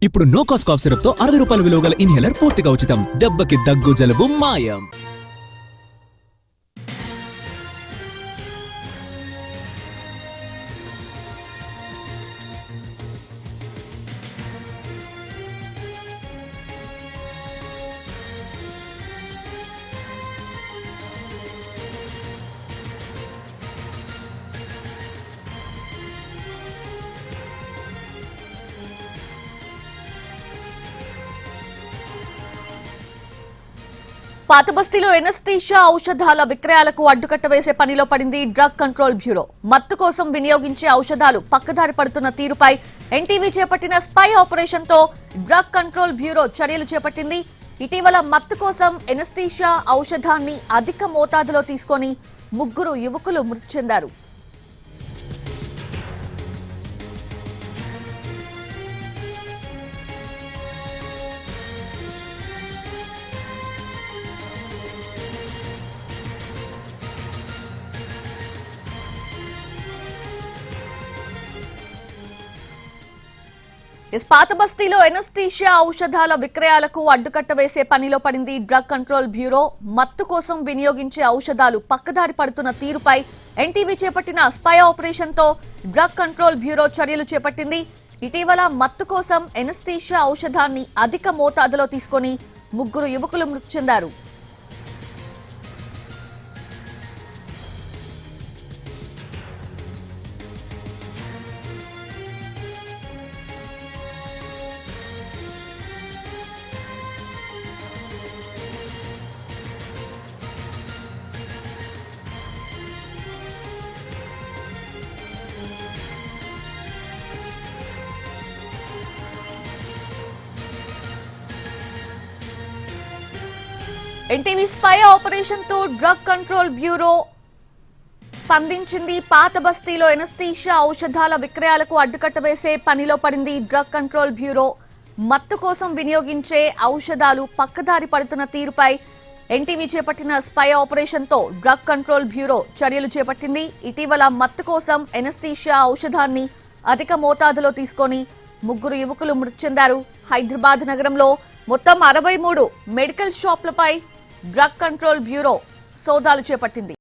ఇప్పుడు no cost cough syrup తో 60 రూపాయల విలువ గల ఇన్హేలర్ పూర్తిగా ఉచితం. దెబ్బకి దగ్గు జలుబు మాయం. పాతబస్తీలో ఎనస్థీషియా ఔషధాల విక్రయాలకు అడ్డుకట్ట వేసే పనిలో పడింది డ్రగ్ కంట్రోల్ బ్యూరో. మత్తు కోసం వినియోగించే ఔషధాలు పక్కదారి పడుతున్న తీరుపై ఎన్టీవీ చేపట్టిన స్పై ఆపరేషన్ తో డ్రగ్ కంట్రోల్ బ్యూరో చర్యలు చేపట్టింది. ఇటీవల మత్తు కోసం ఎనస్థీషియా ఔషధాన్ని అధిక మోతాదులో తీసుకొని 3 యువకులు మృతి చెందారు. పాతబస్తీలో ఎనస్థీషియా ఔషధాల విక్రయాలకు అడ్డుకట్ట వేసే పనిలో పడింది డ్రగ్ కంట్రోల్ బ్యూరో. మత్తు కోసం వినియోగించే ఔషధాలు పక్కదారి పడుతున్న తీరుపై ఎన్టీవీ చేపట్టిన స్పై ఆపరేషన్ తో డ్రగ్ కంట్రోల్ బ్యూరో చర్యలు చేపట్టింది. ఇటీవల మత్తు కోసం ఎనస్థీషియా ఔషధాన్ని అధిక మోతాదులో తీసుకొని 3 యువకులు మృతి చెందారు. ఎన్టీవీ స్పై ఆపరేషన్ తో డ్రగ్ కంట్రోల్ బ్యూరో స్పందించింది. పాతబస్తీలో ఎనస్థీషియా ఔషధాల విక్రయాలకు అడ్డుకట్ట వేసే పనిలో పడింది డ్రగ్ కంట్రోల్ బ్యూరో. మత్తు కోసం వినియోగించే ఔషధాలు పక్కదారి పడుతున్న తీరుపై ఎన్టీవీ చేపట్టిన స్పై ఆపరేషన్ తో డ్రగ్ కంట్రోల్ బ్యూరో చర్యలు చేపట్టింది. ఇటీవల మత్తు కోసం ఎనస్థీషియా ఔషధాన్ని అధిక మోతాదులో తీసుకొని 3 యువకులు మృతి చెందారు. హైదరాబాద్ నగరంలో మొత్తం 63 మెడికల్ షాపులపై డ్రగ్ కంట్రోల్ బ్యూరో సోదాలు చేపట్టింది.